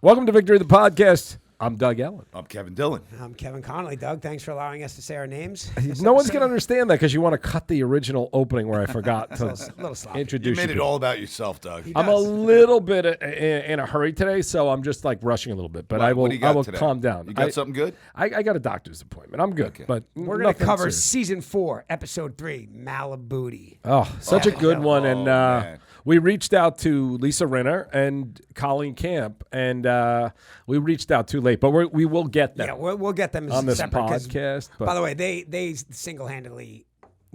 Welcome to Victory the Podcast. I'm Doug Ellin. I'm Kevin Dillon. I'm Kevin Connolly. Doug, thanks for allowing us to say our names. No one's going to understand that because you want to cut the original opening where I forgot to introduce you. Made it all about yourself, Doug. I'm a little bit in a hurry today, so I'm just like rushing a little bit. But I will calm down. You got something good? I got a doctor's appointment. I'm good. Okay. But we're going to cover Season 4, Episode 3, Malibooty. Oh, such a good one. And we reached out to Lisa Rinner and Colleen Camp, and we reached out too late. But we will get them. Yeah, we'll get them on this separate, podcast. By the way, they single-handedly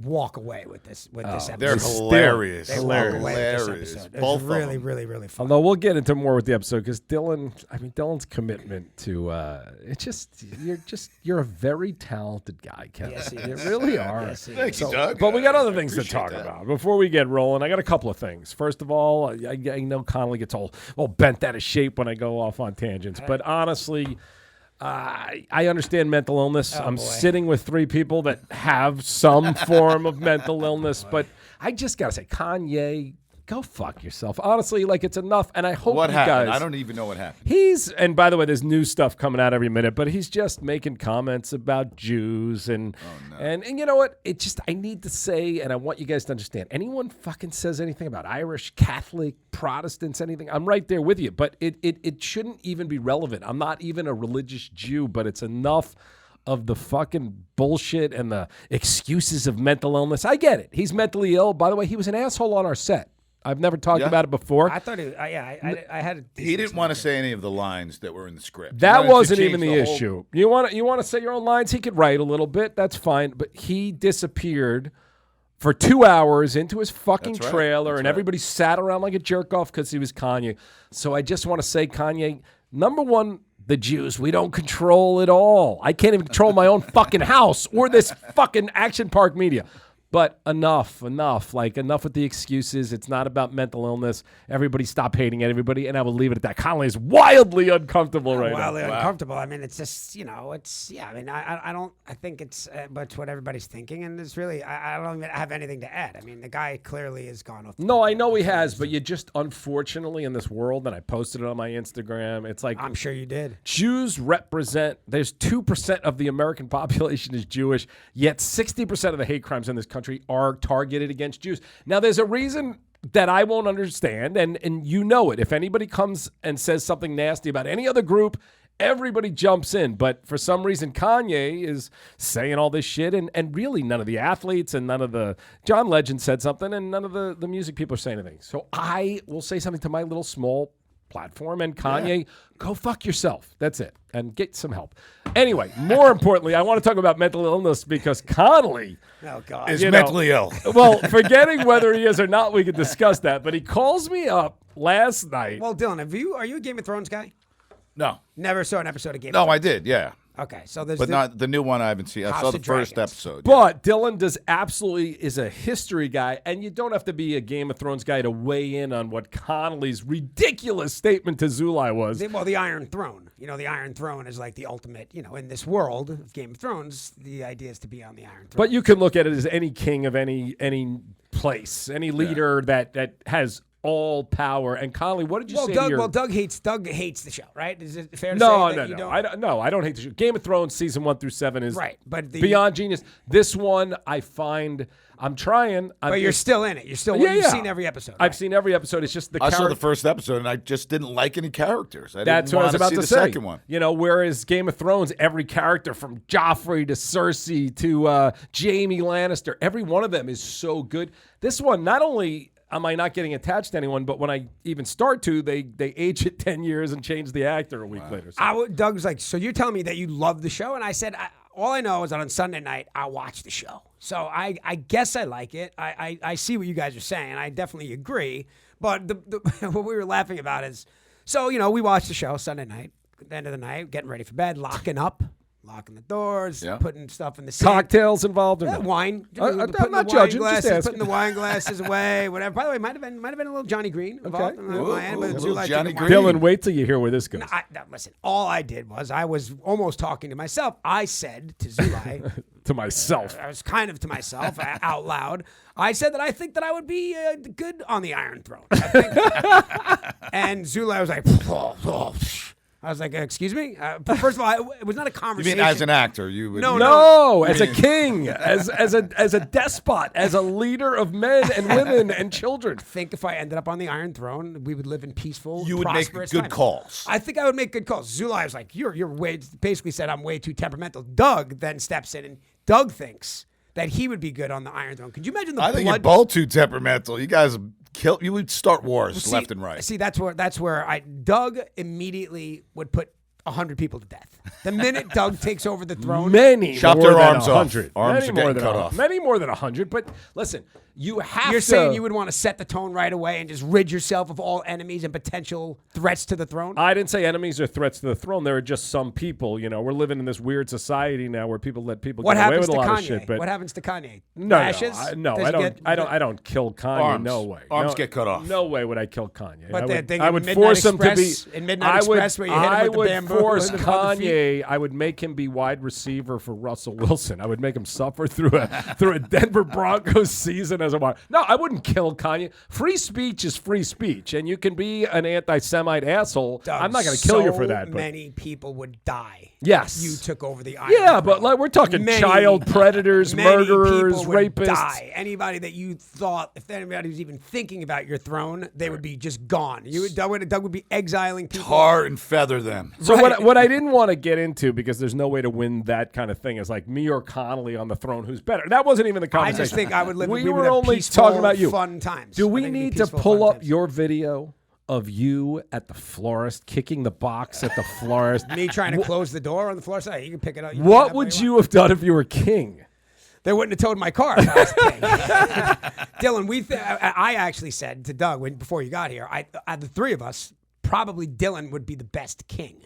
walk away with this episode. They're hilarious. They walk away with this episode. Both it's really, really, really fun. Although we'll get into more with the episode because Dillon's commitment to you're a very talented guy, Kevin. Yes, he you is. really are. Yes, Thank you, Doug. But we got other things to talk about before we get rolling. I got a couple of things. First of all, I know Connolly gets all bent out of shape when I go off on tangents, but honestly. I understand mental illness. I'm sitting with three people that have some form of mental illness, but I just got to say, Kanye, go fuck yourself. Honestly, it's enough, and I hope what you happened? guys... I don't even know what happened. And by the way, there's new stuff coming out every minute, but he's just making comments about Jews, and you know what? I need to say, and I want you guys to understand, anyone fucking says anything about Irish, Catholic, Protestants, anything, I'm right there with you, but it shouldn't even be relevant. I'm not even a religious Jew, but it's enough of the fucking bullshit and the excuses of mental illness. I get it. He's mentally ill. By the way, he was an asshole on our set. I've never talked about it before. I thought I had. He didn't want to say any of the lines that were in the script. That wasn't even the issue. You want to say your own lines? He could write a little bit. That's fine. But he disappeared for 2 hours into his fucking trailer, and everybody sat around like a jerk off because he was Kanye. So I just want to say, Kanye, number one, the Jews, we don't control it all. I can't even control my own fucking house or this fucking Action Park media. But enough with the excuses. It's not about mental illness. Everybody stop hating at everybody, and I will leave it at that. Connolly is wildly uncomfortable right now. Wildly uncomfortable. I mean, it's just, I mean, I think it's what everybody's thinking, and it's really, I don't even have anything to add. I mean, the guy clearly has gone off. No, I know he has, but you just, unfortunately, in this world, and I posted it on my Instagram, it's like. I'm sure you did. Jews there's 2% of the American population is Jewish, yet 60% of the hate crimes in this country are targeted against Jews. Now, there's a reason that I won't understand, and you know it. If anybody comes and says something nasty about any other group, everybody jumps in. But for some reason, Kanye is saying all this shit, and really none of the athletes and none of the... John Legend said something, and none of the music people are saying anything. So I will say something to my little small platform, and Kanye, go fuck yourself. That's it. And get some help. Anyway, more importantly, I want to talk about mental illness because Connolly is mentally ill. Well, forgetting whether he is or not, we can discuss that. But he calls me up last night. Well, Dillon, are you a Game of Thrones guy? No. Never saw an episode of Game of Thrones? No, I did, yeah. Okay, so there's but not the new one. I haven't seen. I saw the first episode. But Dillon is a history guy, and you don't have to be a Game of Thrones guy to weigh in on what Connolly's ridiculous statement to Zulai was. The Iron Throne. The Iron Throne is like the ultimate. In this world of Game of Thrones, the idea is to be on the Iron Throne. But you can look at it as any king of any place, any leader that has all power. And Connolly, what did you say? Doug hates the show, right? Is it fair to say that you don't? I don't hate the show. Game of Thrones season 1 through 7 is right, but beyond genius. This one, I find I'm trying. But you're still in it. You've seen every episode. Right? I've seen every episode. It's just I saw the first episode, and I just didn't like any characters. That's what I was about to say. The second one. Whereas Game of Thrones, every character from Joffrey to Cersei to Jaime Lannister, every one of them is so good. This one, not only am I not getting attached to anyone, but when I even start to, they age it 10 years and change the actor a week later. So. Doug's like, so you're telling me that you love the show? And I said, all I know is that on Sunday night, I watch the show. So I guess I like it. I see what you guys are saying. I definitely agree. But what we were laughing about is, we watched the show Sunday night, at the end of the night, getting ready for bed, locking the doors, putting stuff in the sink. Cocktails involved in wine. I'm not judging, just asking. Putting the wine glasses away, whatever. By the way, might have been a little Johnny Green involved. Okay. Johnny Green. Dillon, wait till you hear where this goes. Listen, all I did was I was almost talking to myself. I said to Zulai, to myself. I was kind of to myself out loud. I said that I think that I would be good on the Iron Throne. And Zulai was like, I was like, excuse me? First of all, it was not a You conversation. mean as an actor? You would. No, as a king, as a despot, as a leader of men and women and children. I think if I ended up on the Iron Throne, we would live in peaceful, You would make prosperous good times. calls. I think I would make good calls. Zulai was like, you're way, basically said I'm way too temperamental. Doug then steps in, and Doug thinks that he would be good on the Iron Throne. Could you imagine the I think you're both too temperamental. You guys you would start wars left and right. See, that's where Doug immediately would put 100 people to death. The minute Doug takes over the throne, Many Chop more their than arms off. 100. Arms Many are more getting than cut 100. off. Many more than 100. But listen, you have you're to. saying you would want to set the tone right away and just rid yourself of all enemies and potential threats to the throne? I didn't say enemies or threats to the throne. There are just some people. We're living in this weird society now where people let people What get away happens with to a lot Kanye? of shit. But What happens to Kanye? no, Ashes? no, Does I he don't. get- I don't kill Kanye. Arms. No way. Arms No- get cut off. No way would I kill Kanye. But I the thing I in would Midnight force him to be. Express- in Midnight Express where you hit him I with the would bamboo force and on the feet? Kanye. I would make him be wide receiver for Russell Wilson. I would make him suffer through a Denver Broncos season as a wide. No, I wouldn't kill Kanye. Free speech is free speech, and you can be an anti-Semite asshole. Doug, I'm not going to kill you for so that. But many people would die. Yes. You took over the Iron yeah, Throne. but like we're talking Many- child predators, many murderers, people would rapists. Die. Anybody that you thought, if anybody was even thinking about your throne, they would be just gone. Doug would be exiling people. Tar and feather them. So Right. what I didn't want to get into, because there's no way to win that kind of thing, is like me or Connolly on the throne, who's better. That wasn't even the I conversation. just think I would live. We would were have only peaceful, talking about you. Fun times. Do I we think it'd be need to peaceful, pull fun up times. your video of you at the florist, kicking the box at the florist? Me trying to close the door on the floor? So you can pick it up. You can What have would what you have done if you were king? They wouldn't have towed my car if I was king. Dillon, I actually said to Doug before you got here, the three of us, probably Dillon would be the best king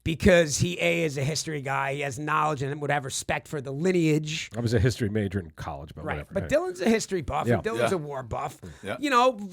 because he is a history guy. He has knowledge and would have respect for the lineage. I was a history major in college, but Right. whatever. But Hey. Dillon's a history buff, Yeah. and Dillon's a war buff. Yeah.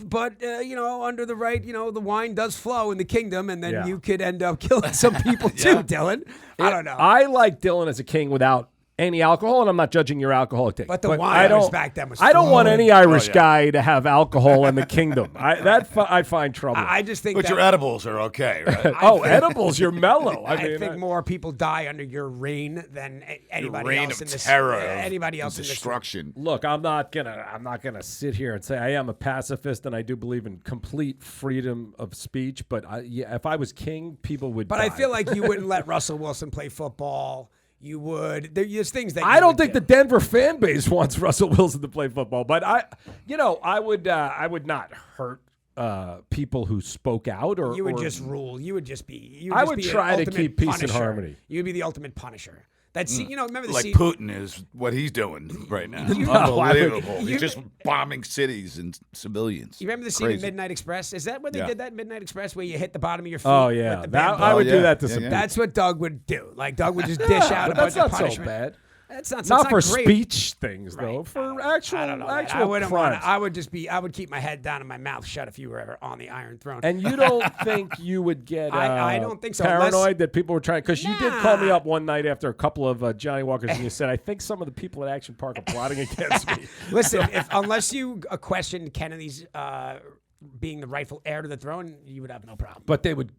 But under the right, the wine does flow in the kingdom, and then Yeah. you could end up killing some people too, Dillon. I don't know. I like Dillon as a king without any alcohol, and I'm not judging your alcoholic take. But the I wine don't, back then was I don't want flowing. any Irish Oh, yeah. guy to have alcohol in the kingdom. I find trouble. I just think But that your edibles are okay, right? edibles, you're mellow. I think more people die under your reign than anybody Reign else of in this. terror, Anybody else and in this. destruction. Look, I'm not gonna sit here and say I am a pacifist and I do believe in complete freedom of speech. But if I was king, people would. But die. I feel like you wouldn't let Russell Wilson play football. You would. There's things that I you don't would think do. the Denver fan base wants Russell Wilson to play football. But I would not hurt people who spoke out or You would or- just rule. You would just be. I just would be an try to ultimate keep peace and punisher. harmony. You'd be the ultimate punisher. That's remember the Like scene. Putin is what he's doing right now. I would- Unbelievable. He's just bombing cities and civilians. You remember the scene in Crazy. Midnight Express? Is that where they Yeah. did that Midnight Express where you hit the bottom of your feet? Oh with yeah, the that, bamboo? I would Oh, do yeah. that to Yeah, some. yeah. That's what Doug would do. Like Doug would just dish out a But that's bunch of not so punishment. bad. That's not Not for great. speech things though. For actual I don't know. man. actual I wouldn't want crimes. to. I would just be. I would keep my head down and my mouth shut if you were ever on the Iron Throne. And you don't think you would get I don't think so, paranoid unless- that people were trying, because you did call me Nah. up one night after a couple of Johnny Walkers and you said, I think some of the people at Action Park are plotting against me. Listen, unless you questioned Kennedy's being the rightful heir to the throne, you would have no problem. But they would,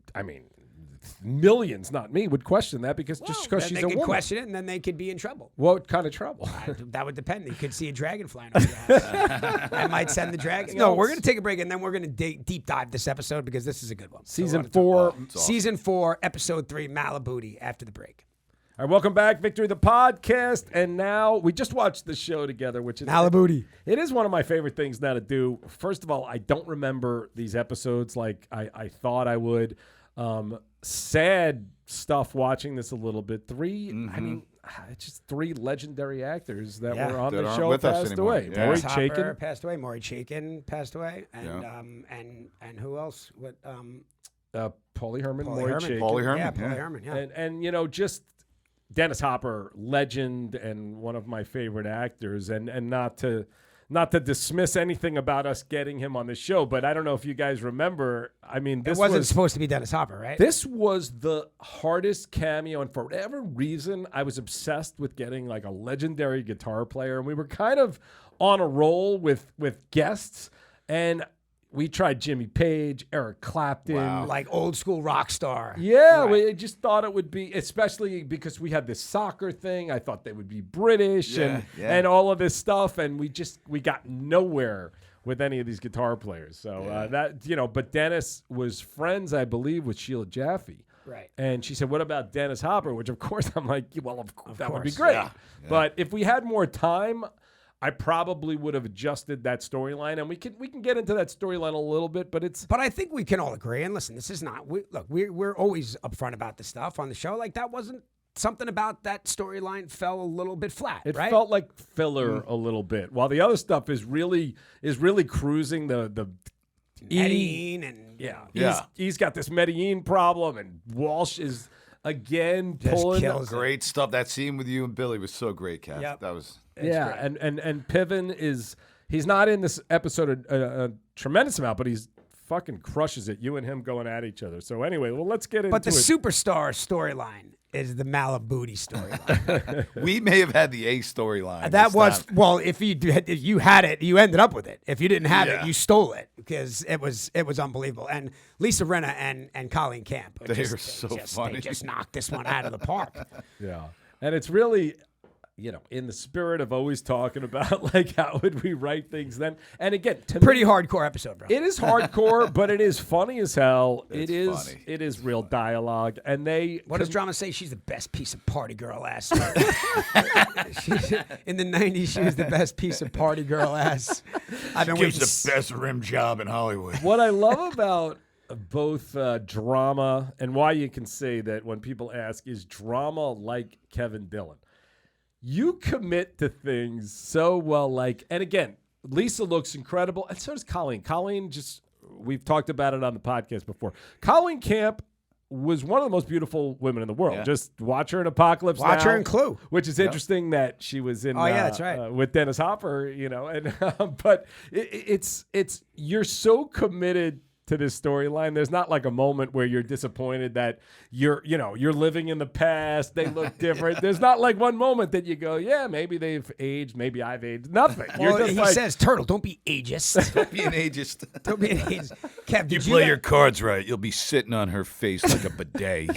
millions, not me, would question that because just because Then she's they a could woman. question it, and then they could be in trouble. What kind of trouble? That would depend. You could see a dragon flying over your house. I might send the dragon. No, we're going to take a break, and then we're going to deep dive this episode because this is a good one. Season So we're gonna 4. talk- Season 4, Episode 3, Malibooty, after the break. All right, welcome back, Victory the Podcast. And now we just watched the show together, which is Malibooty. It is one of my favorite things now to do. First of all, I don't remember these episodes like I thought I would. Sad stuff watching this a little bit. It's just 3 legendary actors that Yeah. was on That the aren't show with us passed anymore. away. Yeah. Maury Hopper Chaykin. passed away. Maury Chaykin passed away. And who else? What? Paulie Herman, Paulie Maury Herman. Chaykin. Paulie Herman. Yeah, Paulie yeah. Herman. Yeah. And just Dennis Hopper, legend and one of my favorite actors, and not to dismiss anything about us getting him on the show, but I don't know if you guys remember. This it wasn't was supposed to be Dennis Hopper, right? this was the hardest cameo, and for whatever reason, I was obsessed with getting like a legendary guitar player, and we were kind of on a roll with guests, and we tried Jimmy Page, Eric Clapton. Like old school rock star. Yeah, Right. we just thought it would be, especially because we had this soccer thing. I thought they would be British and all of this stuff, and we got nowhere with any of these guitar players. So but Dennis was friends, I believe, with Sheila Jaffe. Right. And she said, "What about Dennis Hopper?" Which, of course, I'm like, "Well, of course, that would be course. great." Yeah. But if we had more time, I probably would have adjusted that storyline, and we can get into that storyline a little bit. But But I think we can all agree. And listen, this is not. We're always upfront about the stuff on the show. Like that wasn't something about that storyline fell a little bit flat. it right? felt like filler a little bit, while the other stuff is really cruising the. Medellin and He's got this Medellin problem, and Walsh is again Just pulling. kills it. Great stuff. That scene with you and Billy was so great, Kev. Yep. That was. Yeah, and Piven he's not in this episode a tremendous amount, but he's fucking crushes it. You and him going at each other. So anyway, well, let's get into But the it. superstar storyline is the Malibooty storyline. We may have had the A storyline. That this was time. well. If you had it, you ended up with it. If you didn't have it, Yeah. you stole it because it was unbelievable. And Lisa Rinna and Colleen Camp, They are so funny. They just knocked this one out of the park. Yeah, and it's really. In the spirit of always talking about like how would we write things then, and again, to Pretty me, hardcore episode, bro. it is hardcore, but it is funny as hell. It's funny. It is real dialogue, and they. What does Drama say? She's the best piece of party girl ass. In the 90s, she was the best piece of party girl ass. I've been waiting. Gives the best rim job in Hollywood. What I love about both drama and why you can say that when people ask, is drama like Kevin Dillon? You commit to things so well, and again, Lisa looks incredible, and so does Colleen. Colleen we've talked about it on the podcast before. Colleen Camp was one of the most beautiful women in the world. Yeah. Just watch her in Apocalypse Watch Now, her in Clue. which is interesting that she was in. That's right. With Dennis Hopper, and but it's you're so committed to this storyline. There's not like a moment where you're disappointed that you're living in the past. They look different. There's not like one moment that you go, yeah, maybe they've aged, maybe I've aged. Nothing. Well, You're he just says, "Turtle, don't be ageist. Don't be an ageist. Don't be an ageist." Kev, You did play your cards right, you'll be sitting on her face like a bidet.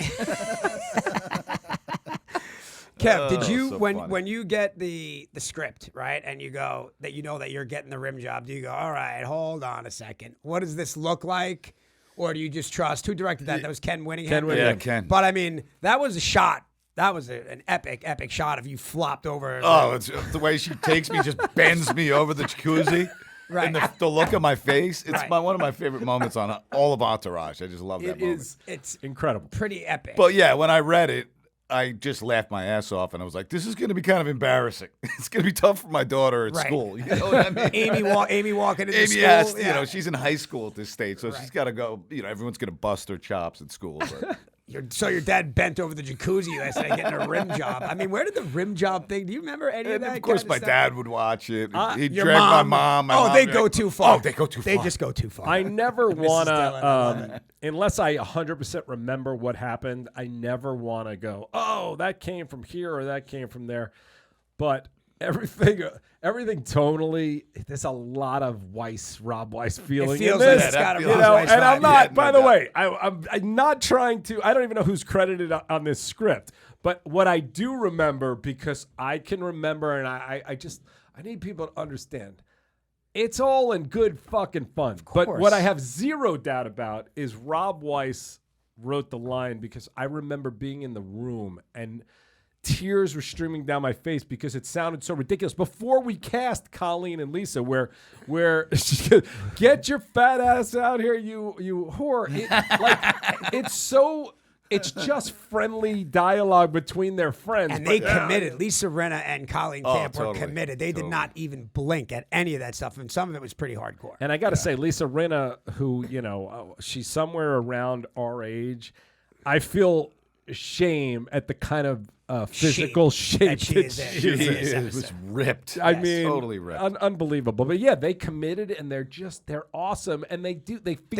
Kev, did you so when funny. you get the script, right, and you go that that you're getting the rim job, do you go, all right, hold on a second, what does this look like? Or do you just trust who directed that? That was Ken Winningham. Ken Winningham. Yeah, Ken. But I mean, that was a shot. That was an epic shot of you flopped over. Oh, it's the way she takes me, just bends me over the jacuzzi. Right. And the look on my face. It's Right. one of my favorite moments on all of Entourage. I just love that It moment. is It's incredible. pretty epic. But yeah, when I read it, I just laughed my ass off, and I was like, "This is going to be kind of embarrassing. It's going to be tough for my daughter at Right. school." You know what I mean? Amy walking into Amy school. has, yeah. she's in high school at this stage, so she's Right. got to go. Everyone's going to bust her chops at school. But your dad bent over the jacuzzi last night getting a rim job. I mean, where did the rim job thing? Do you remember any of and that? of course, kind my stuff? dad would watch it. He'd Your drag my mom. My mom they would be go like, too far. Oh, they go too far. They just go too far. I never want Dillon, I love to, unless I 100% remember what happened, I never want to go, oh, that came from here or that came from there. But everything tonally, there's a lot of Rob Weiss feeling feels in this. like it's got a you Rob know, Weiss and I'm vibe. not, Yeah, by no the doubt. way, I'm not trying to, I don't even know who's credited on this script, but what I do remember, because I can remember, and I need people to understand, it's all in good fucking fun. But course. what I have zero doubt about is Rob Weiss wrote the line, because I remember being in the room and tears were streaming down my face because it sounded so ridiculous. Before we cast Colleen and Lisa, where get your fat ass out here, you whore. It's just friendly dialogue between their friends. And they but- committed. Lisa Rinna and Colleen Camp were totally. committed. They did not even blink at any of that stuff, and some of it was pretty hardcore. And I got to say, Lisa Rinna, who, she's somewhere around our age, I feel shame at the kind of physical shape that she is in. that She she is in. episode. was ripped. I mean, totally ripped. Unbelievable. But yeah, they committed and they're awesome. And they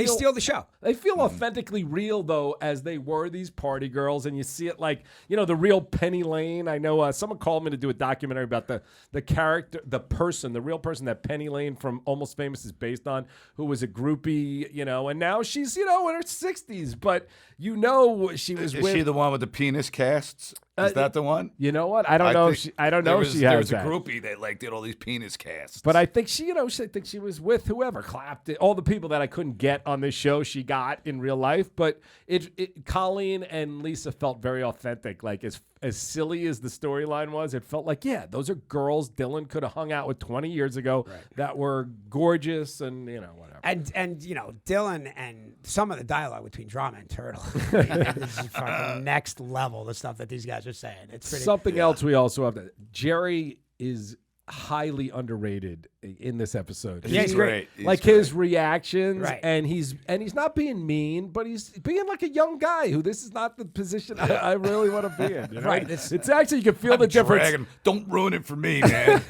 steal the show. They feel authentically real though, as they were these party girls. And you see it like, the real Penny Lane. I know someone called me to do a documentary about the character, the real person that Penny Lane from Almost Famous is based on, who was a groupie, and now she's, in her 60s. But she was Is with. she the one with the penis casts? Is that the one? You know what? I don't know. I don't know if she has There was that. a groupie that did all these penis casts. But I think I think she was with whoever clapped it. All the people that I couldn't get on this show, she got in real life. But Colleen and Lisa felt very authentic. Like as silly as the storyline was, it felt like, yeah, those are girls Dillon could have hung out with 20 years ago that were gorgeous and whatever. And Dillon and some of the dialogue between Drama and Turtle is fucking next level. The stuff that these guys are saying. It's pretty. Something else we also have Jerry is highly underrated in this episode. Yeah, he's great. His reactions, Right. and he's not being mean, but he's being like a young guy who this is not the position I really want to be in. Right. It's actually you can feel the difference. Dragging. Don't ruin it for me, man.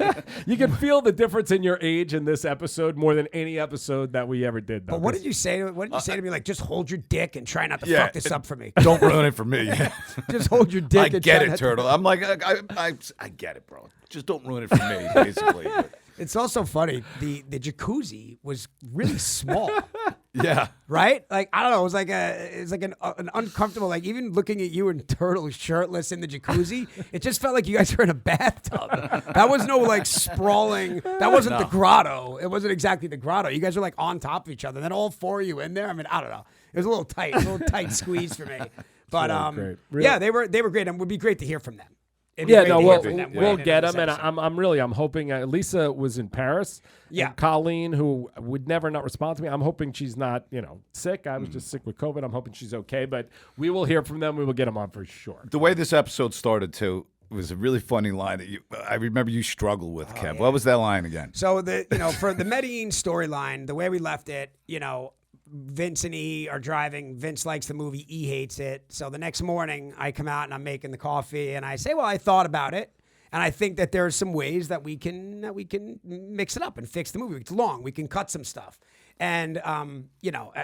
You can feel the difference in your age in this episode more than any episode that we ever did. Though. But what did you say? What did you say to me? Like, just hold your dick and try not to Yeah, fuck this up for me. Don't ruin it for me. Just hold your dick. I and get try it, not to- Turtle. I'm like, I get it, bro. Just don't ruin it for me, basically. It's also funny. The jacuzzi was really small. Yeah. Right? Like, I don't know. It was like an uncomfortable, like even looking at you and Turtle shirtless in the jacuzzi, it just felt like you guys were in a bathtub. That was no like sprawling. That wasn't the grotto. It wasn't exactly the grotto. You guys were like on top of each other. Then all four of you in there. I mean, I don't know. It was a little tight squeeze for me. But great. yeah, they were great, and it would be great to hear from them. Yeah, no, we'll we'll get them, and I'm hoping Lisa was in Paris. Yeah. And Colleen, who would never not respond to me, I'm hoping she's not, sick. I was just sick with COVID. I'm hoping she's okay, but we will hear from them. We will get them on for sure. The way this episode started, too, was a really funny line that I remember you struggled with, Kev. yeah. What was that line again? So for the Medellin storyline, the way we left it, Vince and E are driving. Vince likes the movie. E hates it. So the next morning, I come out and I'm making the coffee, and I say, "Well, I thought about it, and I think that there are some ways that we can mix it up and fix the movie. It's long. We can cut some stuff." And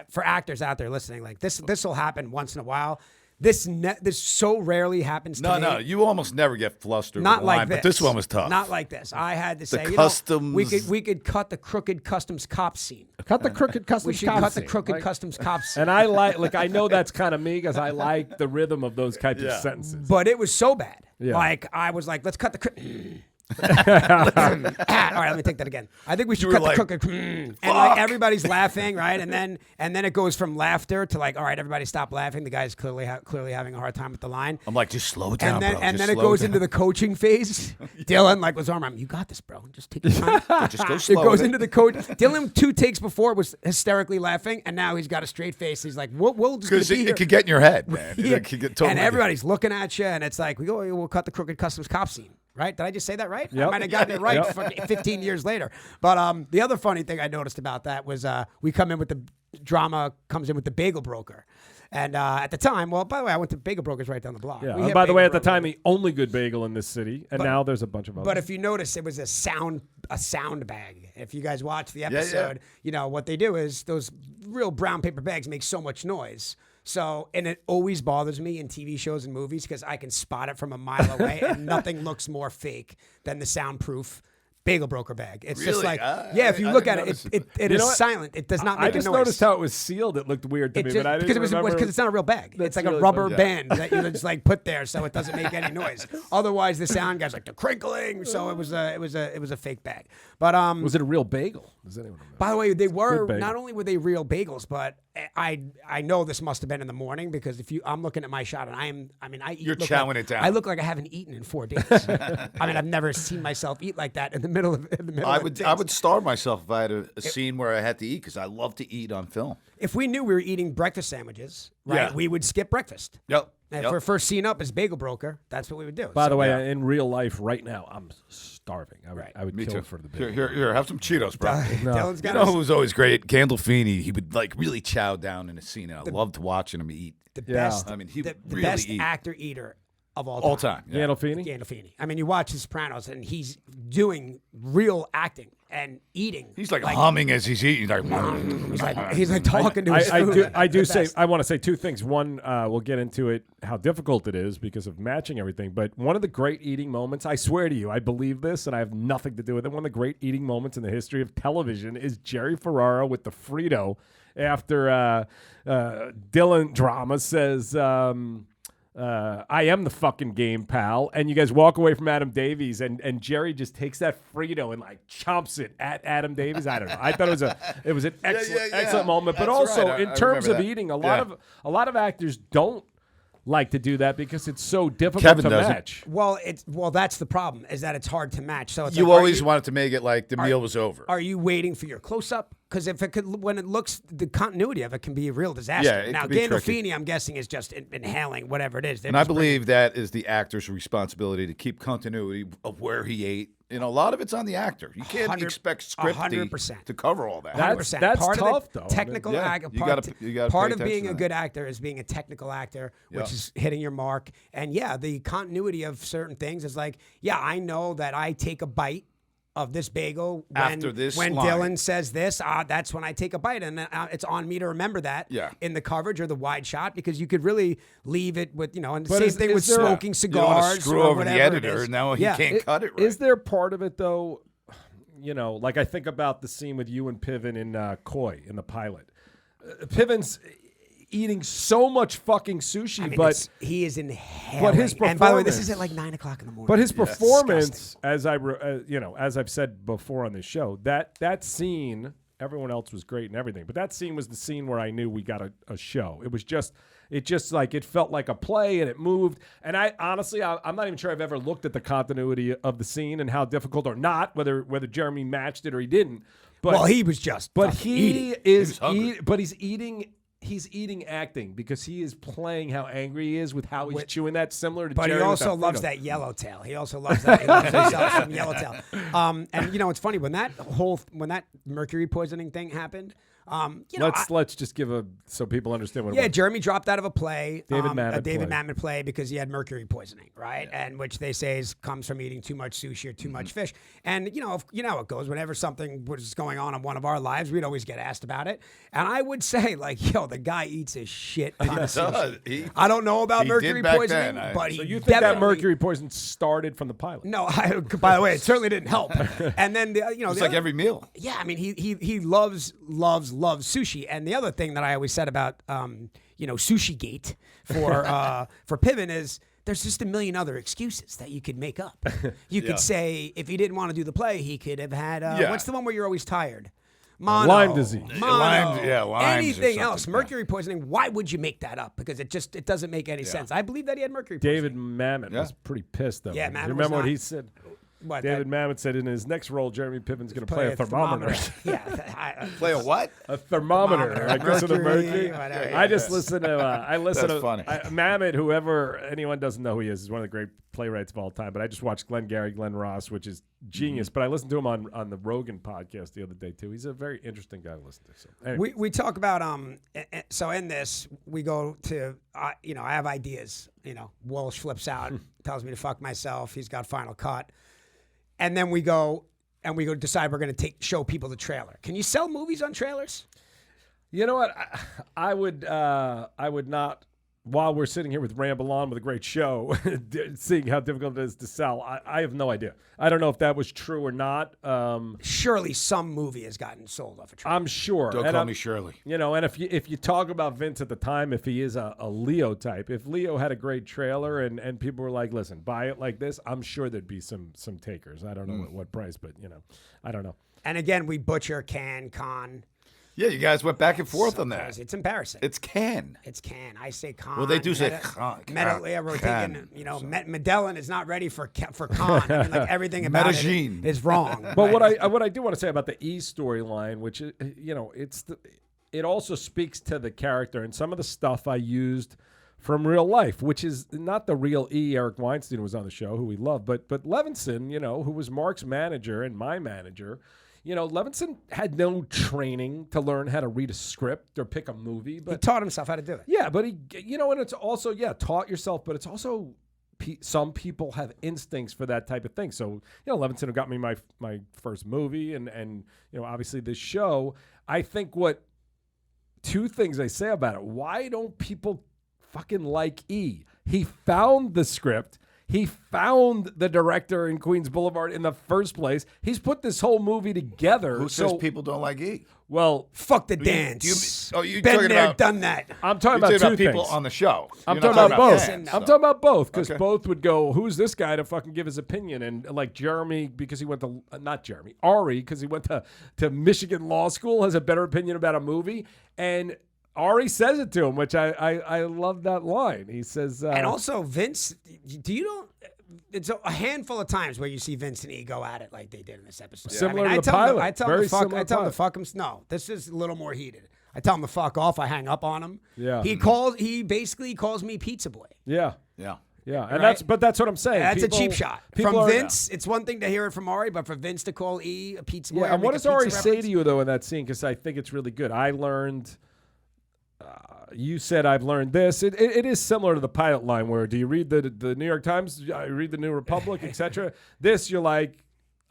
for actors out there listening, like this will happen once in a while. This so rarely happens to me. No, you almost never get flustered. Not with a like line, this. but this one was tough. Not like this. I had to say, customs. we could cut the crooked customs cop scene. Cut the crooked customs. We should cut the crooked customs cop scene. And I I know that's kind of me because I like the rhythm of those types of sentences. But it was so bad. Yeah. Like I was like, let's cut the. All right, let me take that again. I think we should cut the crooked. And like everybody's laughing, right? And then it goes from laughter to like, all right, everybody stop laughing. The guy's clearly having a hard time with the line. I'm like, just slow it down, And then bro. and Just then it slow goes down. into the coaching phase. Dillon like was arm around. You got this, bro. Just take your time. Just go It slow. goes with it. into the coach. Dillon 2 takes before was hysterically laughing, and now he's got a straight face. He's like, we'll just Because be here. it could get in your head, man. Yeah. It could get totally And everybody's looking at you, and it's like, we'll cut the crooked customs cop scene. Right? Did I just say that right? Yep. I might have gotten it right Yep. 15 years later. But the other funny thing I noticed about that was we come in with the drama, comes in with the bagel broker. And at the time, well, by the way, I went to Bagel Brokers right down the block. Yeah. We And hit by the way, at Bagel the time, Broker. the only good bagel in this city, and now there's a bunch of others. But if you notice, it was a sound bag. If you guys watch the episode, what they do is those real brown paper bags make so much noise. So, and it always bothers me in TV shows and movies because I can spot it from a mile away, and nothing looks more fake than the soundproof Bagel Broker bag. It's just Really? like, I if you look didn't at it, notice it You is know what? silent. It does not make I a just noise. noticed how it was sealed. It looked weird to me, but I didn't because remember. it's not a real bag. It's That's like a really rubber funny. band that you just like put there so it doesn't make any noise. Otherwise, the sound guy's like the crinkling. So it was a fake bag. But Was it a real bagel? Does anyone remember? by the way, they were Good bagel. not only were they real bagels, but I know this must have been in the morning because I'm looking at my shot and I eat. You're look chowing like, it down. I look like I haven't eaten in 4 days. I mean, I've never seen myself eat like that in the middle of I of would things. starve myself if I had a scene where I had to eat because I love to eat on film. If we knew we were eating breakfast sandwiches, right, Yeah. we would skip breakfast. Yep. And if our first scene up is Bagel Broker, that's what we would do. By So- the way, in real life, right now, I'm starving. I would Me kill too. for the Here, bagel. here, have some Cheetos, bro. Dylan's You got know us who was always great? Gandolfini. He would like really chow down in a scene, and I loved watching him eat. the Yeah. best. I mean, he the really best eat. actor eater of all time. Yeah. Gandolfini? Gandolfini. I mean, you watch The Sopranos, and he's doing real acting and eating. He's like humming as he's eating. He's like talking to his food. I want to say two things. One, we'll get into it, how difficult it is because of matching everything. But one of the great eating moments, I swear to you, I believe this, and I have nothing to do with it. One of the great eating moments in the history of television is Jerry Ferrara with the Frito after Dillon drama says, I am the fucking game, pal. And you guys walk away from Adam Davies, and Jerry just takes that Frito and like chomps it at Adam Davies. I don't know. I thought it was an excellent moment. But That's also right. in I terms of remember that. eating, a lot of actors don't like to do that because it's so difficult Kevin to doesn't. match. Well, that's the problem, is that it's hard to match. So it's You like, always wanted to make it like the meal was over. Are you waiting for your close-up? Because if it could, when it looks, the continuity of it can be a real disaster. Yeah, it now, could be Gandolfini, tricky. I'm guessing, is just inhaling whatever it is. And I believe that is the actor's responsibility to keep continuity of where he ate. You know, a lot of it's on the actor. You can't expect scripty 100%. to cover all that. 100%. That's part tough, of the though. technical Yeah, act, you part, gotta part pay of being attention a to good actor is being a technical actor, which is hitting your mark. And yeah, the continuity of certain things is like, yeah, I know that I take a bite of this bagel After this when line. Dillon says this, that's when I take a bite, and it's on me to remember that in the coverage or the wide shot, because you could really leave it with, and the same thing with smoking You don't want cigars. to screw or over the whatever it editor. is. Now he can't cut it right. Is there part of it though? Like I think about the scene with you and Piven in Koi in the pilot. Piven's eating so much fucking sushi, I mean, but he is inhaling. but his and by the way, this performance- is at like 9 o'clock in the morning. But his performance, Disgusting. as I've said before on this show, that scene, everyone else was great and everything, but that scene was the scene where I knew we got a show. It felt like a play, and it moved. And I honestly, I'm not even sure I've ever looked at the continuity of the scene and how difficult or not, whether Jeremy matched it or he didn't. But well, he was just. but fucking he eating. is, but he's eating. He's eating acting because he is playing how angry he is with how he's chewing that, similar to But Jerry he with also that loves Frito. that yellowtail. He also loves that. He loves himself some yellowtail. And it's funny when that mercury poisoning thing happened. Let's just give so people understand what. Yeah, it was. Jeremy dropped out of a play, David a Mamet David play. Mamet play, because he had mercury poisoning, right? And which they say comes from eating too much sushi or too much fish. And how it goes. Whenever something was going on in one of our lives, we'd always get asked about it. And I would say, the guy eats a shit ton of sushi. I don't know about he mercury did back poisoning, then. but So he you think that definitely- mercury poison started from the pilot? No, by the way, it certainly didn't help. And then It's like every meal. Yeah, I mean, he loves sushi. And the other thing that I always said about Sushi Gate for Piven is there's just a million other excuses that you could make up. You could say if he didn't want to do the play, he could have had what's the one where you're always tired? Mono, Lyme disease. Mono, Lyme or anything something, else. yeah. Mercury poisoning. Why would you make that up? Because it doesn't make any sense. I believe that he had mercury poisoning. David Mamet was pretty pissed though. Yeah, Mamet was remember what not- he said? What, David Mamet said in his next role, Jeremy Piven's going to play a thermometer. Yeah. Play a what? A thermometer. I guess with the mercury. Whatever. I just listen to. That's funny. Mamet. Whoever anyone doesn't know who he is one of the great playwrights of all time. But I just watched Glenn Ross, which is genius. But I listened to him on the Rogan podcast the other day too. He's a very interesting guy to listen to. So anyway. We talk about so in this we go to I have ideas. Walsh flips out, tells me to fuck myself. He's got final cut, and then we go decide we're going to show people the trailer. Can you sell movies on trailers? You know what? I would not. While we're sitting here with Ramble On with a great show, seeing how difficult it is to sell, I have no idea. I don't know if that was true or not. Surely some movie has gotten sold off a trailer. I'm sure. Don't call me Shirley. And if you talk about Vince at the time, if he is a Leo type, if Leo had a great trailer and people were like, listen, buy it like this, I'm sure there'd be some takers. I don't know at what price, but I don't know. And again, we butcher con. Yeah, you guys went back and forth on that. It's embarrassing. It's can. It's can. I say con. Well, they do say con. We're thinking, Medellin is not ready for con. I mean, like everything about Medellin. it is wrong. But what I do want to say about the E storyline, which it also speaks to the character and some of the stuff I used from real life, which is not the real E. Eric Weinstein was on the show, who we love, but Levinson, who was Mark's manager and my manager. Levinson had no training to learn how to read a script or pick a movie, but he taught himself how to do it. Yeah, but he, and it's also, taught yourself, but it's also some people have instincts for that type of thing. So, Levinson got me my first movie and obviously this show. I think two things I say about it. Why don't people fucking like E? He found the script. He found the director in Queens Boulevard in the first place. He's put this whole movie together. Who says people don't like E? Well, fuck the dance. You Been talking there, about, done that. I'm talking about two people things. on the show. I'm You're talking not about both. fans, I'm so. talking about both because Okay. both would go, who's this guy to fucking give his opinion? And like Jeremy, because he went to, not Jeremy, Ari, because he went to Michigan Law School, has a better opinion about a movie. And Ari says it to him, which I love that line. He says, And also, Vince, it's a handful of times where you see Vince and E go at it like they did in this episode. Similar to I the tell pilot. him, I tell Very him to fuck. similar I tell him pilot. to fuck him. No, this is a little more heated. I tell him to fuck off. I hang up on him. Yeah. He basically calls me Pizza Boy. yeah. Yeah. Yeah, and Right? that's what I'm saying. That's People- a cheap shot. people From are- Vince, it's one thing to hear it from Ari, but for Vince to call E a Pizza Boy. Yeah, or and what make does a Ari pizza say reference- to you though in that scene? Because I think it's really good. I learned. You said I've learned this. It is similar to the pilot line where do you read the New York Times? I read the New Republic, etc. This you're like,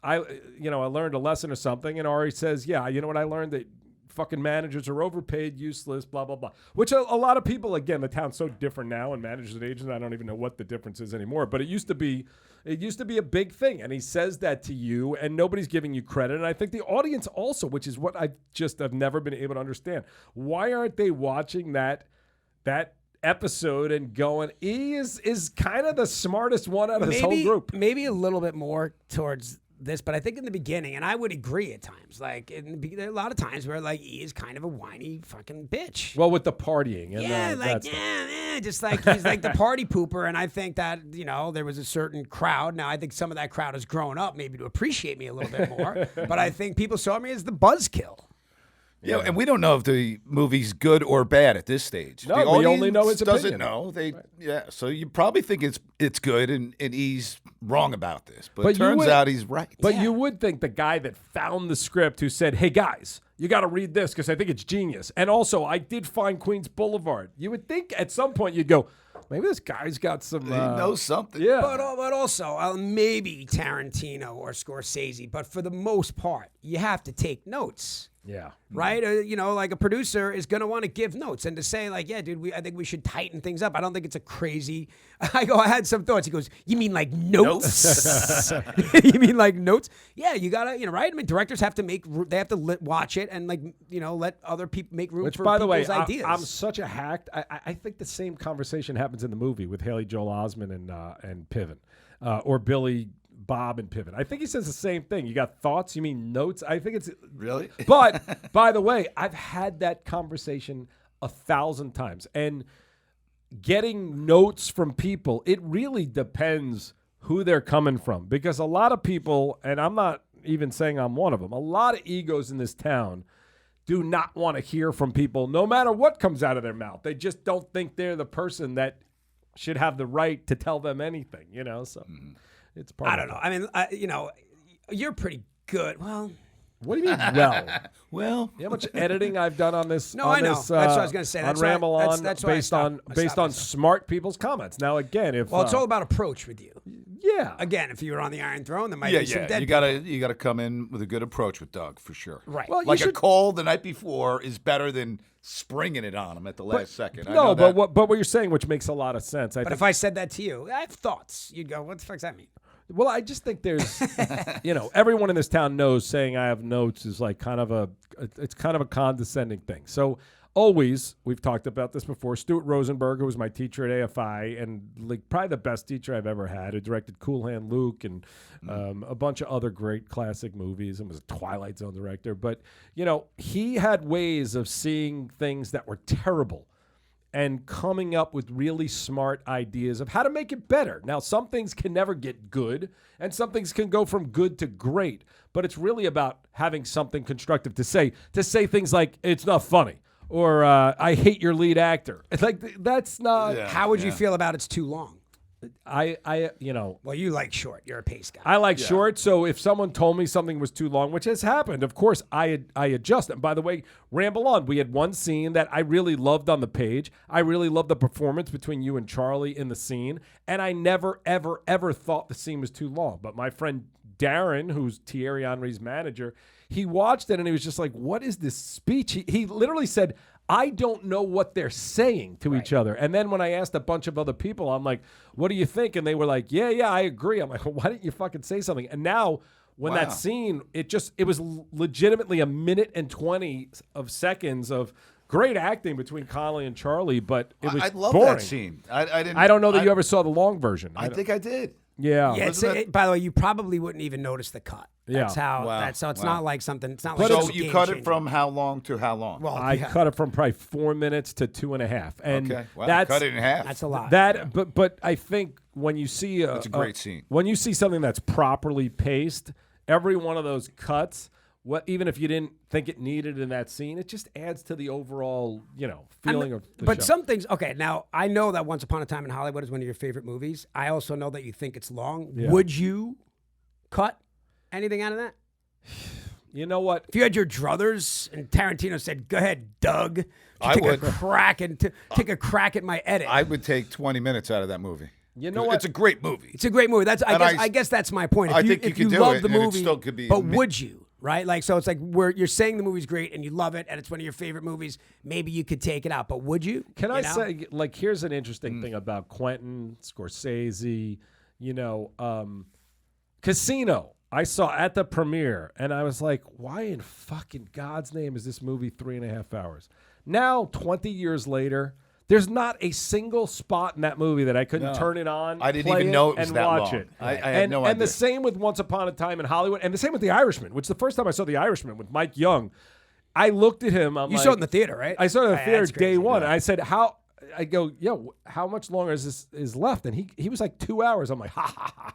I learned a lesson or something, and Ari says, yeah, you know what I learned, that fucking managers are overpaid, useless, blah blah blah. Which a lot of people, again, the town's so different now, and managers and agents, I don't even know what the difference is anymore. But it used to be a big thing, and he says that to you, and nobody's giving you credit. And I think the audience also, which is what I've never been able to understand. Why aren't they watching that episode and going, E is kind of the smartest one out of this whole group? Maybe a little bit more towards this, but I think in the beginning, and I would agree at times, like there are a lot of times where like E is kind of a whiny fucking bitch. Well, with the partying. And just like he's like the party pooper, and I think that there was a certain crowd. Now I think some of that crowd has grown up maybe to appreciate me a little bit more, but I think people saw me as the buzzkill. Yeah, and we don't know if the movie's good or bad at this stage. No, the we audience only know his doesn't opinion. know. So you probably think it's good, and he's wrong about this. But But it you turns would- out he's right. But you would think the guy that found the script who said, hey, guys, you got to read this because I think it's genius. And also, I did find Queens Boulevard. You would think at some point you'd go, maybe this guy's got some... he knows something. Yeah. But also, maybe Tarantino or Scorsese, but for the most part, you have to take notes. Yeah. Right? Like a producer is going to want to give notes and to say like, yeah, dude, I think we should tighten things up. I don't think it's a crazy, I had some thoughts. He goes, you mean like notes? You mean like notes? Yeah, you got to, right? I mean, directors have to watch it and let other people make room Which, for by the way, people's ideas. I'm such a hack. I think the same conversation happens in the movie with Haley Joel Osment and Piven, or Billy Bob and Piven. I think he says the same thing. You got thoughts? You mean notes? I think it's Really? But by the way, I've had that conversation 1,000 times, and getting notes from people, it really depends who they're coming from, because a lot of people, and I'm not even saying I'm one of them, a lot of egos in this town do not want to hear from people no matter what comes out of their mouth. They just don't think they're the person that should have the right to tell them anything, so it's part I of don't it. know. I mean, you're pretty good. Well, What do you mean, well? Well, You know how much editing I've done on this? No, on I know. this, That's what I was gonna say. On That's why- Ramble that's- On, that's why I based stopped. on I based stopped on myself. smart people's comments. Now, again, if it's all about approach with you. yeah, Again, if you were on the Iron Throne, there might yeah, be some yeah. dead You gotta come in with a good approach with Doug for sure. Right. Well, you Like a should- call the night before is better than springing it on him at the last second. I know no, but that. what you're saying, which makes a lot of sense. But if I said that to you, I have thoughts. You'd go, "What the fuck does that mean?" Well, I just think there's, everyone in this town knows saying I have notes is like it's kind of a condescending thing. So always, we've talked about this before, Stuart Rosenberg, who was my teacher at AFI and like probably the best teacher I've ever had, who directed Cool Hand Luke and a bunch of other great classic movies and was a Twilight Zone director. But, he had ways of seeing things that were terrible and coming up with really smart ideas of how to make it better. Now, some things can never get good, and some things can go from good to great, but it's really about having something constructive to say things like, it's not funny, or I hate your lead actor. It's like, that's not... Yeah. How would you feel about it's too long? Well, you like short. You're a pace guy. I like short, so if someone told me something was too long, which has happened, of course, I adjust. And by the way, ramble on. We had one scene that I really loved on the page. I really loved the performance between you and Charlie in the scene, and I never, ever, ever thought the scene was too long. But my friend Darren, who's Thierry Henry's manager, he watched it and he was just like, what is this speech? He literally said, I don't know what they're saying to each other. And then when I asked a bunch of other people, I'm like, what do you think? And they were like, yeah, I agree. I'm like, well, why didn't you fucking say something? And now when that scene, it was legitimately a minute and 20 of seconds of great acting between Connolly and Charlie, but it was I love boring. that scene. I didn't. I don't know that you ever saw the long version. I think I did. Yeah. Yeah. By the way, you probably wouldn't even notice the cut. That's Yeah. how. Wow. So it's Wow. not like something. It's not But like. so you cut it from how long to how long? Well, I cut it from probably 4 minutes to 2.5. And Okay. Wow. that's Cut it in half. that's a lot. but I think when you see That's a great scene. When you see something that's properly paced, every one of those cuts, even if you didn't think it needed in that scene, it just adds to the overall, feeling of the But show. some things. Okay, now I know that Once Upon a Time in Hollywood is one of your favorite movies. I also know that you think it's long. Yeah. Would you cut anything out of that? You know what? If you had your druthers and Tarantino said, "Go ahead, Doug," I take would. a crack and take a crack at my edit. I would take 20 minutes out of that movie. You know what? It's a great movie. It's a great movie. And I guess that's my point. If I you, think you if could do love it, the and it movie, still could be but would you? Right? Like, so it's like you're saying the movie's great and you love it and it's one of your favorite movies. Maybe you could take it out, but would you? Can I say, like, here's an interesting thing about Quentin, Scorsese, Casino. I saw at the premiere, and I was like, why in fucking God's name is this movie 3.5 hours? Now, 20 years later, there's not a single spot in that movie that I couldn't turn it on, I didn't play even know it was and that watch long. it. I had no idea. And the same with Once Upon a Time in Hollywood, and the same with The Irishman, which the first time I saw The Irishman with Mike Young, I looked at him. You saw it in the theater, right? I saw it in the theater that's day crazy. one. And I said, how? I go, how much longer is left? And he was like 2 hours. I'm like, ha, ha, ha.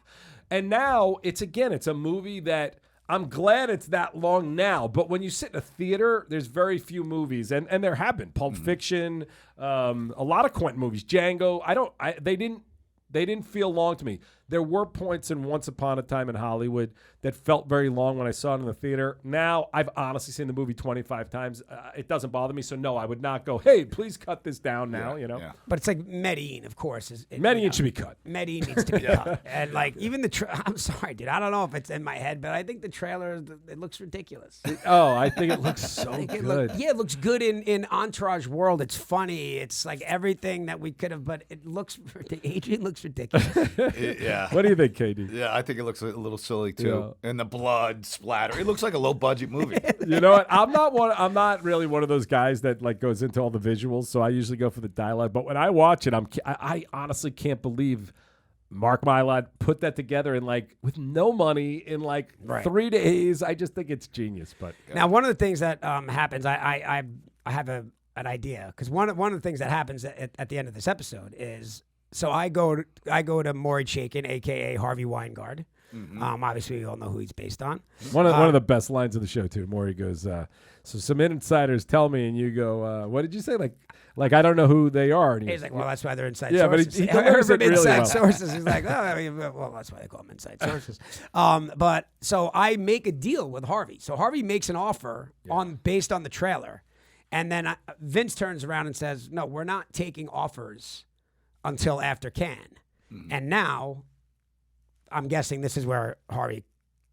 And now it's a movie that I'm glad it's that long now. But when you sit in a theater, there's very few movies. And there have been Pulp Fiction, a lot of Quentin movies, Django. They didn't feel long to me. There were points in Once Upon a Time in Hollywood that felt very long when I saw it in the theater. Now, I've honestly seen the movie 25 times. It doesn't bother me. So, no, I would not go, hey, please cut this down now, Yeah. But it's like Medellin, of course. Medellin should be cut. Medellin needs to be cut. And like even I'm sorry, dude. I don't know if it's in my head, but I think the trailer, it looks ridiculous. Oh, I think it looks so good. It looks good in Entourage world. It's funny. It's like everything that we could have, but it looks, Adrian looks ridiculous. Yeah. What do you think, KD? Yeah, I think it looks a little silly too, and the blood splatter. It looks like a low budget movie. You know what? I'm not really one of those guys that like goes into all the visuals. So I usually go for the dialogue. But when I watch it, I honestly can't believe Mark Mylod put that together in like with no money in like 3 days. I just think it's genius. But now, one of the things that happens, I have an idea because one of the things that happens at the end of this episode is. So I go to Maury Chaykin, a.k.a. Harvey Weingard. Obviously, we all know who he's based on. One of the best lines of the show, too. Maury goes, so some insiders tell me, and you go, what did you say? Like I don't know who they are. And He's like, well, that's why they're inside yeah, sources. but he I delivers heard it from really inside well. sources. He's like, well, that's why they call them inside sources. But so I make a deal with Harvey. So Harvey makes an offer based on the trailer. And then Vince turns around and says, no, we're not taking offers until after Cannes. And now, I'm guessing this is where Harvey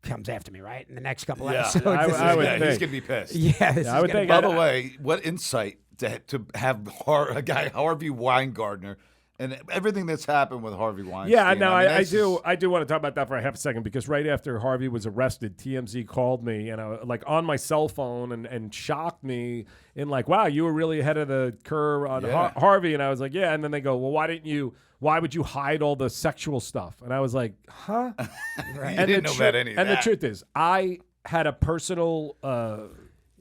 comes after me, right? In the next couple episodes. I would think. He's gonna be pissed. I would think. By the way, what insight to have a guy Harvey Weingartner and everything that's happened with Harvey Weinstein. Yeah, no, I do. do want to talk about that for a half a second because right after Harvey was arrested, TMZ called me and like on my cell phone and shocked me in like, wow, you were really ahead of the curve on Harvey, and I was like, yeah, and then they go, well, why would you hide all the sexual stuff? And I was like, huh? Right. You didn't know about any of that. And the truth is, I had a personal.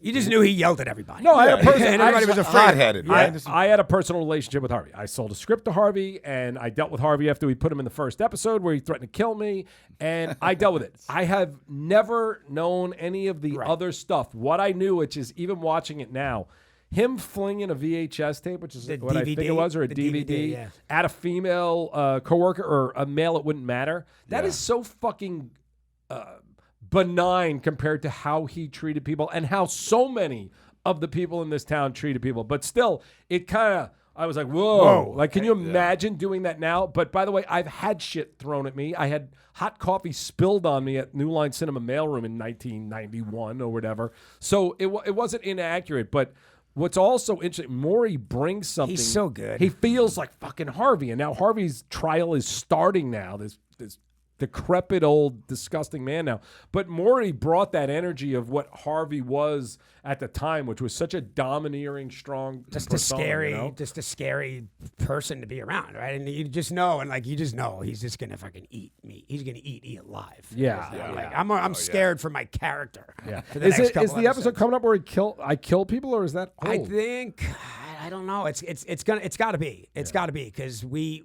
You just knew he yelled at everybody. No, I had a person. And everybody was afraid. Hot-headed, right? I had a personal relationship with Harvey. I sold a script to Harvey, and I dealt with Harvey after we put him in the first episode where he threatened to kill me, and I dealt with it. I have never known any of the other stuff. What I knew, which is even watching it now, him flinging a VHS tape, which is The what I think it was, or a the DVD, yeah. at a female coworker or a male, it wouldn't matter. That Yeah. is so fucking benign compared to how he treated people and how so many of the people in this town treated people. But still, it kind of, I was like, whoa. Like, can you imagine doing that now? But by the way, I've had shit thrown at me. I had hot coffee spilled on me at New Line Cinema mailroom in 1991 or whatever. So it wasn't inaccurate. But what's also interesting, Maury brings something. He's so good. He feels like fucking Harvey. And now Harvey's trial is starting now. This decrepit old disgusting man now. But Maury brought that energy of what Harvey was at the time, which was such a domineering, strong, just persona, a scary person to be around, right? And you just know, he's just gonna fucking eat meat. He's gonna eat alive. Yeah. Like I'm scared for my character. Yeah. For the Is next the couple episode episodes. coming up where I kill people, or is that old? I think I don't know. It's got to be. It's got to be because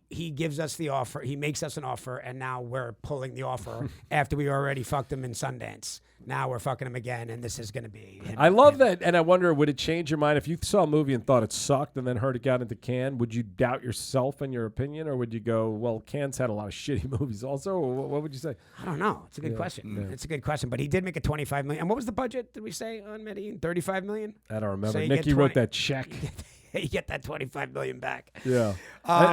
he gives us the offer. He makes us an offer, and now we're pulling the offer after we already fucked him in Sundance. Now we're fucking him again, and this is going to be him. I love that, and I wonder, would it change your mind if you saw a movie and thought it sucked and then heard it got into Cannes? Would you doubt yourself and your opinion, or would you go, well, Cannes had a lot of shitty movies also, or what would you say? I don't know. It's a good question. Yeah. It's a good question. But he did make a $25 million. And what was the budget, did we say, on Medellin? $35 million? I don't remember. So you Nikki get wrote 20 that check. You get that $25 million back. Yeah.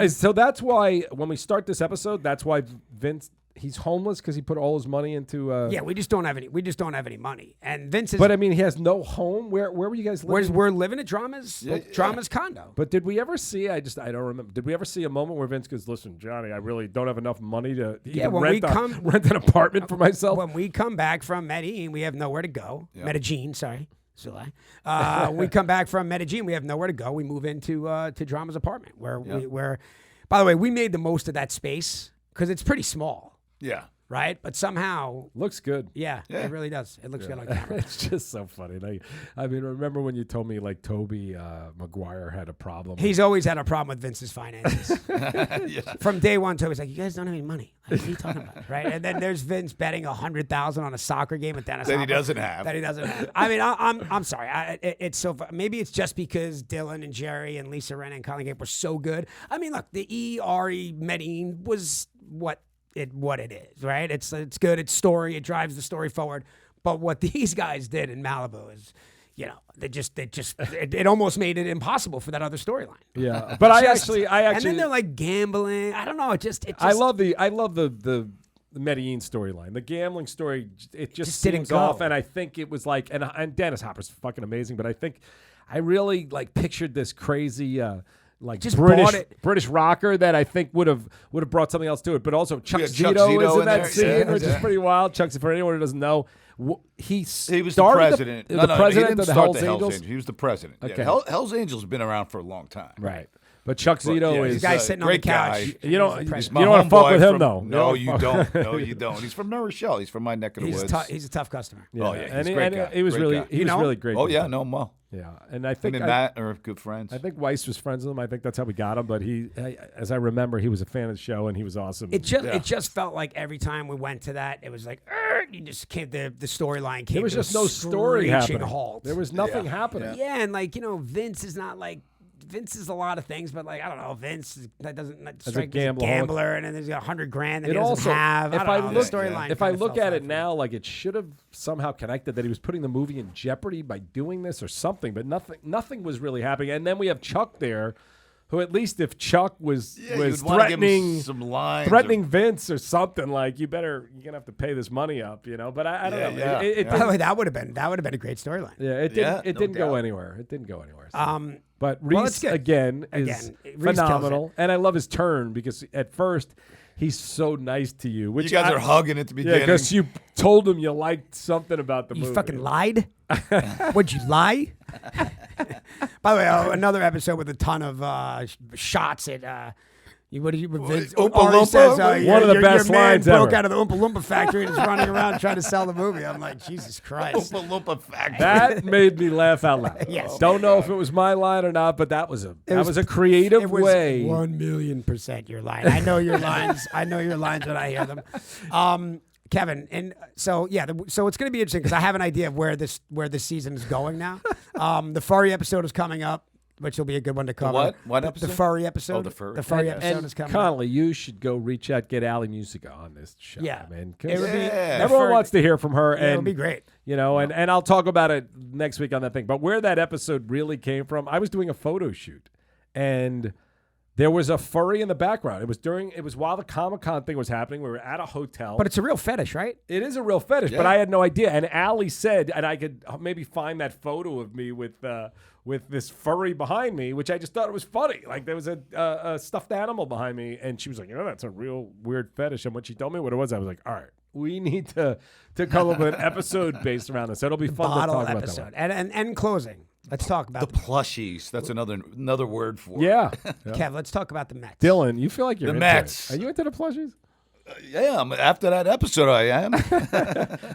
So that's why when we start this episode, that's why Vince, he's homeless because he put all his money into. Yeah, we just don't have any money. And Vince is. But I mean, he has no home. Where were you guys living? we're living at Drama's Drama's condo. But did we ever see? I don't remember. Did we ever see a moment where Vince goes, "Listen, Johnny, I really don't have enough money to even rent an apartment for myself." When we come back from Medellin, we have nowhere to go. Yeah. Medellin, sorry. We come back from Medellin, we have nowhere to go. We move into to Drama's apartment where, by the way, we made the most of that space because it's pretty small. Yeah. Right? But somehow, looks good. yeah, it really does. It looks good on camera. It's just so funny. Like, I mean, remember when you told me like Toby Maguire had a problem? He's always had a problem with Vince's finances. From day one, Toby's like, "You guys don't have any money. Like, what are you talking about?" Right? And then there's Vince betting $100,000 on a soccer game with Dennis. That he Hopper doesn't have. That he doesn't have. I mean, I'm sorry. It's so maybe it's just because Dillon and Jerry and Lisa Rinna and Colin Gate were so good. I mean, look, the E.R.E. Medellin was what it is, right? It's good. It's story. It drives the story forward. But what these guys did in Malibu is, it almost made it impossible for that other storyline. Yeah, but I actually, and then they're like gambling. I don't know. It just I love the Medellin storyline. The gambling story, it just didn't seems go. off. And I think it was like, and Dennis Hopper's fucking amazing. But I think I really like pictured this crazy. Like just bought it. British rocker that I think would have brought something else to it, but also Chuck Chuck Zito Zito is in in that there. scene, Yeah, which is pretty wild. Chuck, for anyone who doesn't know, he was the started president. the He president didn't of the start Hells Angels. He was the president. Okay. Yeah, Hell's Angels have been around for a long time. Right. But Chuck Zito yeah, is he's the guy a sitting on the great guy. couch. you don't He's My want to fuck homeboy with him from- though. No, you fuck- don't. No, you don't. He's from New Rochelle. He's from my neck of the He's woods. he's a tough customer. Yeah. Oh, yeah, he's and a great guy. he was Great really guy. he was really great. Oh yeah, no mo. Yeah, and I Him think and Matt are good friends. I think Weiss was friends with him. I think that's how we got him. But as I remember, he was a fan of the show and he was awesome. It just felt like every time we went to that, it was like you just came the storyline came. there was to a just no story screeching happening. halt. There was nothing happening. Yeah, and Vince is not like. Vince is a lot of things, but like I don't know, Vince that doesn't strike me as a gambler, and then there's $100,000 that he doesn't have. If I look storyline, if I look at it now, like it should have somehow connected that he was putting the movie in jeopardy by doing this or something, but nothing was really happening. And then we have Chuck there, who at least if Chuck was you'd wanna give him threatening some lines threatening Vince or something, like you're gonna have to pay this money up, But I don't know. Yeah, by the way, that would have been a great storyline. Yeah, it didn't go anywhere. It didn't go anywhere. So. But Reese again is Reese phenomenal, and I love his turn because at first he's so nice to you. Which you guys are hugging at the beginning. Yeah, because you told him you liked something about the movie. You fucking lied. Would you lie? By the way, another episode with a ton of shots at. What do you? Vince, Oompa Ari Loompa? says, One of the best your man lines broke ever. out of the Oompa Loompa factory and is running around trying to sell the movie. I'm like, Jesus Christ. Oompa Loompa factory. That made me laugh out loud. Yes. Don't know if it was my line or not, but that was a creative It was way. 1,000,000% your line. I know your lines. I know your lines when I hear them. Kevin, and so so it's going to be interesting because I have an idea of where this season is going now. The furry episode is coming up, which will be a good one to cover. What? What episode? The furry episode. Oh, the furry. The furry Yeah. episode And is coming up. Connolly, you should go reach out, get Ali Musica on this show. Yeah. Man. 'Cause It would be- everyone furry- wants to hear from her. Yeah, and it would be great. You know, and I'll talk about it next week on that thing. But where that episode really came from, I was doing a photo shoot, and there was a furry in the background. It was while the Comic-Con thing was happening. We were at a hotel. But it's a real fetish, right? It is a real fetish, but I had no idea. And Allie said, and I could maybe find that photo of me with this furry behind me, which I just thought it was funny. Like there was a stuffed animal behind me, and she was like, that's a real weird fetish. And when she told me what it was, I was like, all right, we need to come up with an episode based around this. It'll be fun to Bottle talk about episode. that And closing. Let's talk about The plushies. That's another word for one. it. Yeah. Kev, let's talk about the Mets. Dillon, you feel like you're The into Mets. it. Are you into the plushies? Yeah, after that episode, I am. All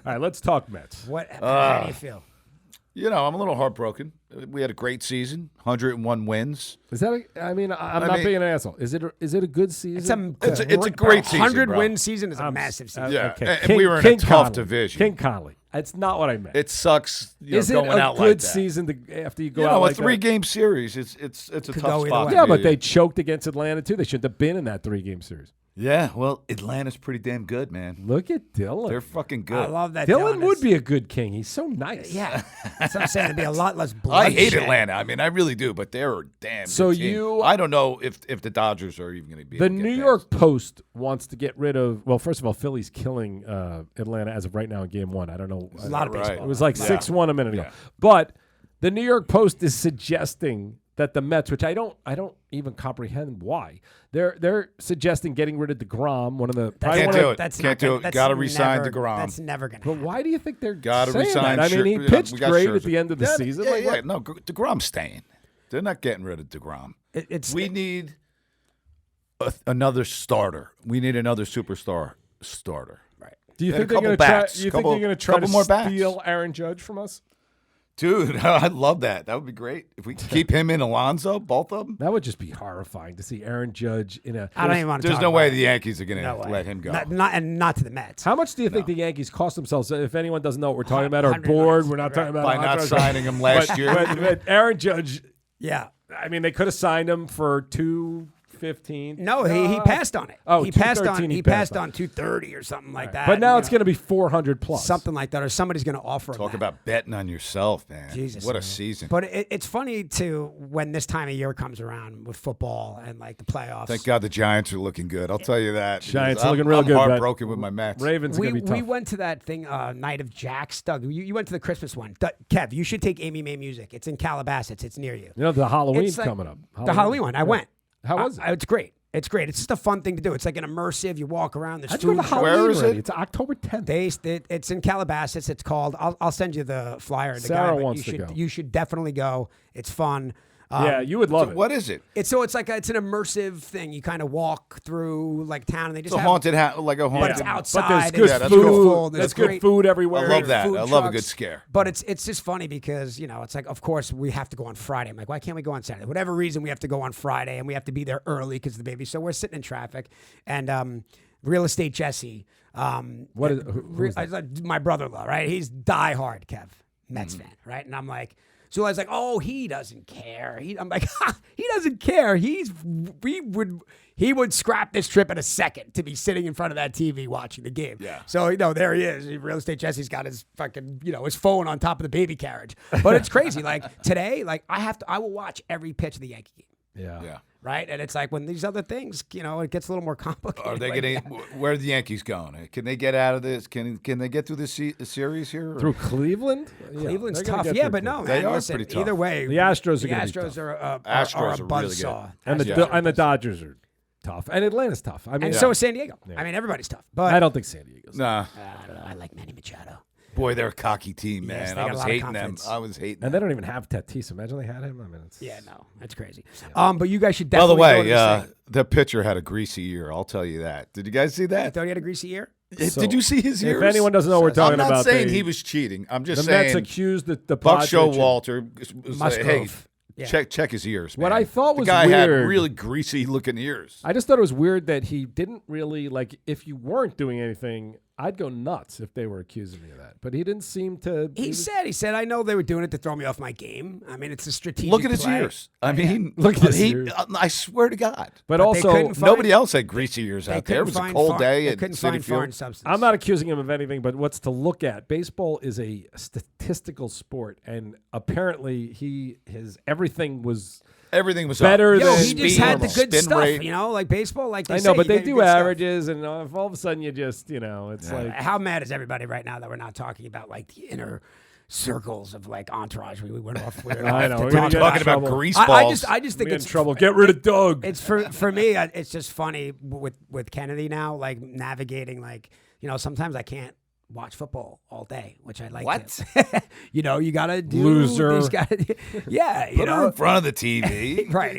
right, let's talk Mets. How do you feel? I'm a little heartbroken. We had a great season, 101 wins. Is that? I'm not being an asshole. Is it a good season? It's a great season, 100 bro. win season is a massive season. Yeah, Okay. and we were in a tough Connolly. division. King Connolly. That's not what I meant. It sucks. Is it going a out good like that. season after you go You out know, like a 3-game series. It's a tough go either spot. way. to Yeah, be but they in. choked against Atlanta too. They shouldn't have been in that 3-game series. Yeah, well, Atlanta's pretty damn good, man. Look at Dillon. They're fucking good. I love that. Dillon would is- be a good king. He's so nice. Yeah. That's what I'm saying. There'd be a lot less I bloodshed. hate Atlanta. I mean, I really do, but they're a damn So good team. I don't know if the Dodgers are even going to be The able to get New past York them. Post wants to get rid of. Well, first of all, Philly's killing Atlanta as of right now in Game 1. I don't know. A lot of Right. baseball. It was like Yeah. 6-1 a minute ago. Yeah. But the New York Post is suggesting that the Mets, which I don't even comprehend why, they're suggesting getting rid of DeGrom, one of the probably Can't one do of- it. That's Can't not do gonna- it. that's Gotta resign never- DeGrom. That's never going to But happen. why do you think they're Gotta saying resign. that? I mean, he Scher- pitched we got great Scherzer. at the end of the season. Yeah, Like, yeah. what? No, DeGrom's staying. They're not getting rid of DeGrom. We need another starter. We need another superstar starter. Right. Do you And think a they're going couple to try? bats. You think Couple- they're going to try to couple more bats. steal Aaron Judge from us? Dude, I love that. That would be great. If we could keep him and Alonso, both of them. That would just be horrifying to see Aaron Judge in a. I don't even want to There's talk no about way it. the Yankees are going No to way. let him go. Not to the Mets. How much do you think the Yankees cost themselves? If anyone doesn't know what we're talking about, or 100 bored, million. we're not talking about By not Entourage. signing him last But- year. but Aaron Judge, Yeah. I mean, they could have signed him for $215. No, he passed on it. Oh, he passed on. 213 He he passed passed on 230 or something like that. But now you it's know, going to be 400 plus. something like that, or somebody's going to offer him Talk that. about betting on yourself, man. Jesus, what a man. season. But it's funny too when this time of year comes around with football and like the playoffs. Thank God the Giants are looking good. I'll tell you that. Giants because are looking real I'm good, Brett. heartbroken with my Mets. Ravens we going to be tough. went to that thing, Night of Jacks. Doug, you went to the Christmas one. Kev, you should take Amy May Music. It's in Calabasas. It's near you. You know, the Halloween's It's like- coming up. The Halloween one. I went. How was it? It's great. It's great. It's just a fun thing to do. It's like an immersive. You walk around. There's How'd you go to food. Halloween Where is already? it? It's October 10th. It's in Calabasas. It's called. I'll send you the flyer. The Sarah guy, but wants you to should, go. You should definitely go. It's fun. Yeah, you would love it. What is it? It's like it's an immersive thing. You kind of walk through like town, and they just It's a have, haunted house, like a but haunted. it's But outside. there's and good Yeah, that's food. beautiful. There's great- good food everywhere. I love that. food I love a trucks. good scare. But it's just funny because it's like, of course we have to go on Friday. I'm like, why can't we go on Saturday? Whatever reason, we have to go on Friday, and we have to be there early because of the baby. So we're sitting in traffic, and Real Estate Jesse. What is- who's my brother-in-law? Right? He's diehard Kev Mets Mm. fan. Right? And I'm like. So I was like, "Oh, he doesn't care." I'm like, "He doesn't care. He would scrap this trip in a second to be sitting in front of that TV watching the game." Yeah. So there he is. Real Estate Jesse's got his fucking his phone on top of the baby carriage. But it's crazy. Like today, like I will watch every pitch of the Yankee game. Yeah. Yeah. Right, and it's like when these other things, it gets a little more complicated. Are they like getting? that. Where are the Yankees going? Can they get out of this? Can they get through this series here? or- Through Cleveland? Yeah, Cleveland's they're gonna tough, get yeah, through but no, Cleveland. man. They are Listen, pretty tough. either way, The Astros the are gonna be Astros tough. are a Astros are really buzzsaw. good. And Astros are the Dodgers are tough. And Atlanta's tough. I mean, and so is San Diego. I mean, everybody's tough. But I don't think San Diego's. Nah, I don't know. I like Manny Machado. boy, they're a cocky team, Yes, man. they I got a was lot of hating them. confidence. I was hating And them. they don't even have Tatis. Imagine they had him. I mean, it's Yeah, no, that's crazy. But you guys should By the definitely go way, to this thing. the pitcher had a greasy year. I'll tell you that. Did you guys see You that? thought he had a greasy ear? So, Did you see his ears? If anyone doesn't know what we're talking I'm not about, saying they- he was cheating. I'm just the Mets saying accused the Buck Padres. Showalter was like, hey, Musgrove. Yeah. check his ears. What man. I thought the was guy had weird- really greasy looking ears. I just thought it was weird that he didn't really, like, if you weren't doing anything I'd go nuts if they were accusing me of that. But he didn't seem to. He said, I know they were doing it to throw me off my game. I mean, it's a strategic Look at his play. ears. I mean, look at his ears. I swear to God. But they also, couldn't find- Nobody else had greasy ears They out there. It couldn't was a find cold far- day They at couldn't City find Field. foreign substance. I'm not accusing him of anything, but what's to look at? Baseball is a statistical sport, and apparently everything was better Yo, than he just had the good spin stuff, rate. like baseball. Like they I know, say, but you they get do good stuff. averages, and if all of a sudden you just, it's like. How mad is everybody right now that we're not talking about like the inner circles of like Entourage? We went off. I know. to We're talk gonna Talking get about trouble. grease I balls. just think Be in it's trouble. Get rid of Doug. It's for me. It's just funny with Kennedy now, like navigating. Like sometimes I can't watch football all day, which I like. What? To. You gotta do. Loser. Yeah, Put her in front of the TV. right.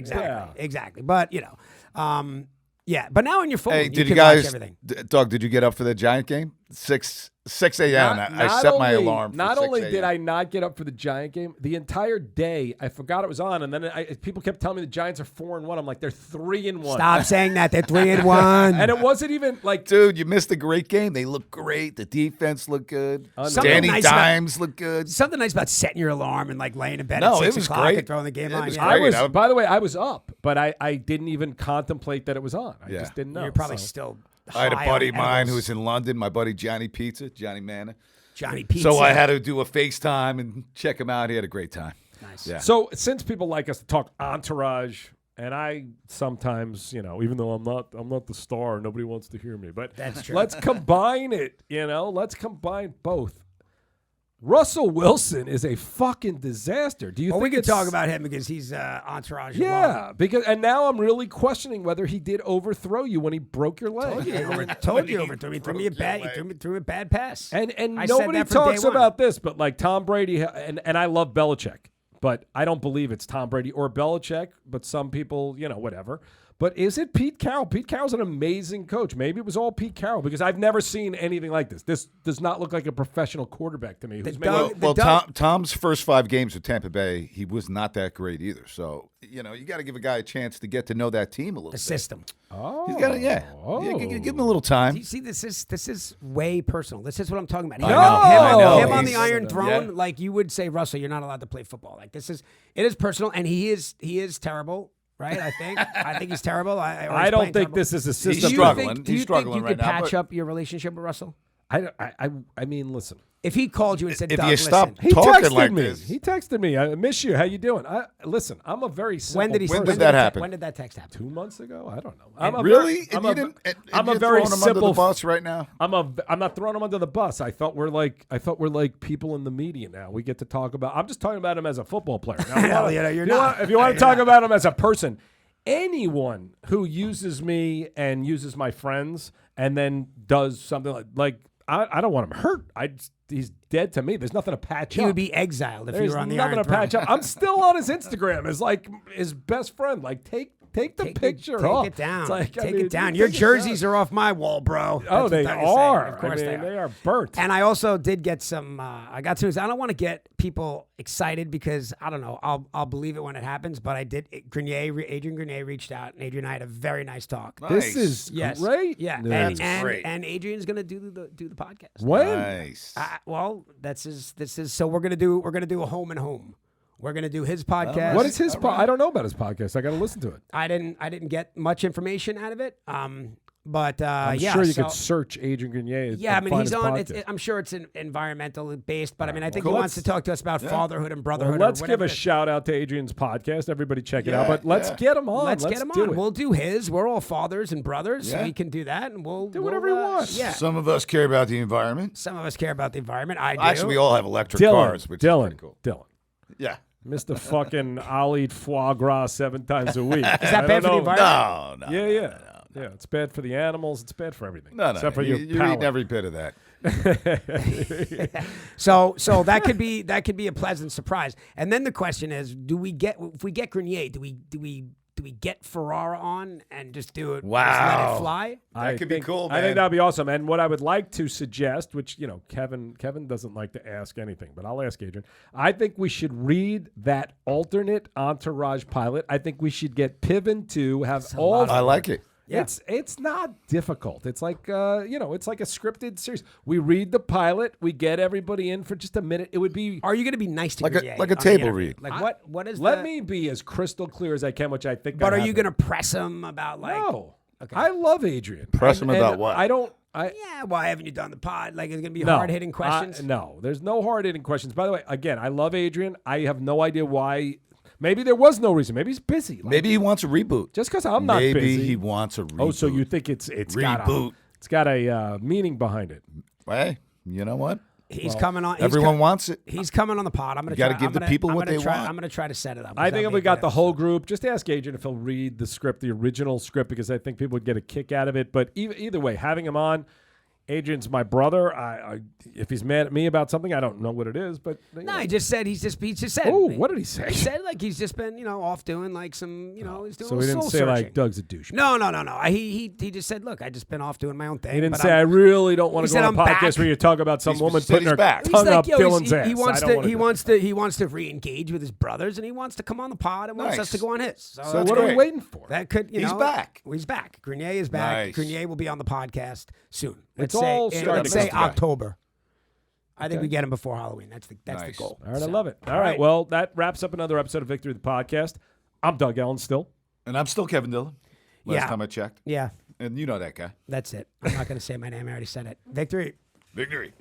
Exactly. But yeah. But now on your phone, Hey, you did can you guys, watch everything. Doug? Did you get up for the Giant game? 6 a.m. I set my alarm. For Not 6 only a.m. did I not get up for the Giant game, the entire day I forgot it was on, and then people kept telling me the Giants are 4-1. I'm like, they're 3-1. Stop saying that. They're 3-1. And it wasn't even like. Dude, you missed a great game. They look great. The defense looked good. Something Danny nice about- Dimes looked good. Something nice about setting your alarm and like laying in bed No, at 6 it was o'clock great. and throwing the game It on. was Yeah. great. By the way, I was up, but I didn't even contemplate that it was on. I just didn't know. You're probably so. still. I had a high buddy on of mine edibles. who was in London, my buddy Johnny Manna. Johnny Pizza. So I had to do a FaceTime and check him out. He had a great time. Nice. Yeah. So since people like us to talk Entourage, and I sometimes, even though I'm not the star, nobody wants to hear me. But That's true. let's combine it. Let's combine both. Russell Wilson is a fucking disaster. Do you Well, think we can it's- talk about him because he's Entourage. Yeah, and now I'm really questioning whether he did overthrow you when he broke your leg. Told you overthrew me. Threw me a bad pass. And I said nobody that from talks day one. about this, but like Tom Brady, and I love Belichick, but I don't believe it's Tom Brady or Belichick, but some people, whatever. But is it Pete Carroll? Pete Carroll's an amazing coach. Maybe it was all Pete Carroll because I've never seen anything like this. This does not look like a professional quarterback to me. Who's Tom's first 5 games with Tampa Bay, he was not that great either. So, you got to give a guy a chance to get to know that team a little The bit. system. Oh, He's got to, give him a little time. You see, this is way personal. This is what I'm talking about. I know. Him on the He's- Iron Throne, yeah. like you would say, Russell, you're not allowed to play football. Like it is personal, and he is terrible. Right, I think he's terrible. I don't think this is a system. He's struggling. Do you He's think struggling you right could now, patch but- up your relationship with Russell? I mean, listen. If he called you and said, If Doug, you stop listen, He talking texted like me. this. He texted me. I miss you. How you doing? Listen. I'm a very simple when did he? person. When did that happen? When did that text happen? 2 months ago? I don't know. Really? I'm And a you're very throwing him under simple. the bus right now? I'm not throwing him under the bus. I thought we're like people in the media now. We get to talk about. I'm just talking about him as a football player. Now, You're not. If you want to talk about him as a person, anyone who uses me and uses my friends and then does something like I don't want him hurt. He's dead to me. There's nothing to patch He up. would be exiled if There's you were on the nothing Iron to patch Throne. up. I'm still on his Instagram as like his best friend. Like take the picture off. Take it down. It's like, take I mean, it down. take Your it jerseys down. are off my wall, bro. Oh, That's they what Doug is saying. are. Of course I mean, they are. burnt. And I also did get some. I got some. I don't want to get people excited because I don't know. I'll believe it when it happens. But I did. Adrian Grenier reached out, and Adrian and I had a very nice talk. This is Yes. great. Yeah. That's and great. And Adrian's gonna do the podcast. When? Nice. Well, this is so we're gonna do a home and home. We're gonna do his podcast. What is his? I don't know about his podcast. I got to listen to it. I didn't get much information out of it. But I'm yeah, sure you so- could search Adrian Grenier. Yeah, I and mean find he's his on. podcast. I'm sure it's environmental based, but I mean I think Well, he wants to talk to us about fatherhood and brotherhood. Well, let's or give whatever a it is. shout out to Adrian's podcast. Everybody check it out. Yeah, But let's yeah. get him on. Let's get him do on. it. We'll do his. We're all fathers and brothers, so Yeah. he can do that, and we'll Do whatever he wants. Yeah, Some of us care about the environment. some of us care about the environment. I do. Actually, we all have electric Dillon, cars, which Dillon, is pretty cool. Dillon. Yeah. Mr. fucking I'll eat foie gras 7 times a week. Is that bad for the environment? No. Yeah. Yeah, it's bad for the animals. It's bad for everything. No. Except for you're your palate. eating every bit of that. So that could be a pleasant surprise. And then the question is, if we get Grenier, do we get Ferrara on and just do it? Wow. Just let it fly. That could be cool, I man. think that'd be awesome. And what I would like to suggest, which Kevin doesn't like to ask anything, but I'll ask Adrian. I think we should read that alternate Entourage pilot. I think we should get Piven to have all. I like it. Yeah. It's not difficult. It's like it's like a scripted series. We read the pilot, we get everybody in for just a minute. It would be. Are you going to be nice to like Grenier a on the table interview? read? Like what is? Let me be as crystal clear as I can, which I think. But I are you have going to press him about like? No. Okay. I love Adrian. Press him And about what? I don't. Yeah, why haven't you done the pod? Like, it's going to be No. hard-hitting questions? No, there's no hard-hitting questions. By the way, again, I love Adrian. I have no idea why. Maybe there was no reason. Maybe he's busy. Like, Maybe he wants a reboot. just because I'm not busy. Maybe he wants a reboot. Oh, so you think it's Reboot. got a meaning behind it? Hey, you know what? He's coming on. Everyone wants it. He's coming on the pod. I'm going to gotta give the people what they want. I'm going to try to set it up. I think if we got the whole group, just ask Adrian if he'll read the script, the original script, because I think people would get a kick out of it. But either way, having him on, Adrian's my brother. If he's mad at me about something, I don't know what it is. But No, he just said he just said. Oh, what did he say? He said like he's just been off doing like some he's doing So he didn't soul say searching. like Doug's a douche. No. He just said, look, I just been off doing my own thing. He didn't but say I really don't want he to go said, on a "I'm podcast back." where you talk about some He woman said putting he's her back. He's tongue like, up yo, Dillon's ass. he wants I don't to wanna he do wants to he wants to re-engage with his brothers, and he wants to come on the pod and wants Nice. us to go on his. So That's what are we great. waiting for? That could He's back. He's back. Grenier is back. Nice. Grenier will be on the podcast soon. It's Let's say, all starting let's to say come together. October. I think Okay. we get him before Halloween. That's the Nice. goal. All right, I So, love it. All right, well, that wraps up another episode of Victory the Podcast. I'm Doug Ellin still. And I'm still Kevin Dillon. Last Yeah. time I checked. Yeah, And you know that guy. that's it. I'm not going to say my name. I already said it. Victory. Victory.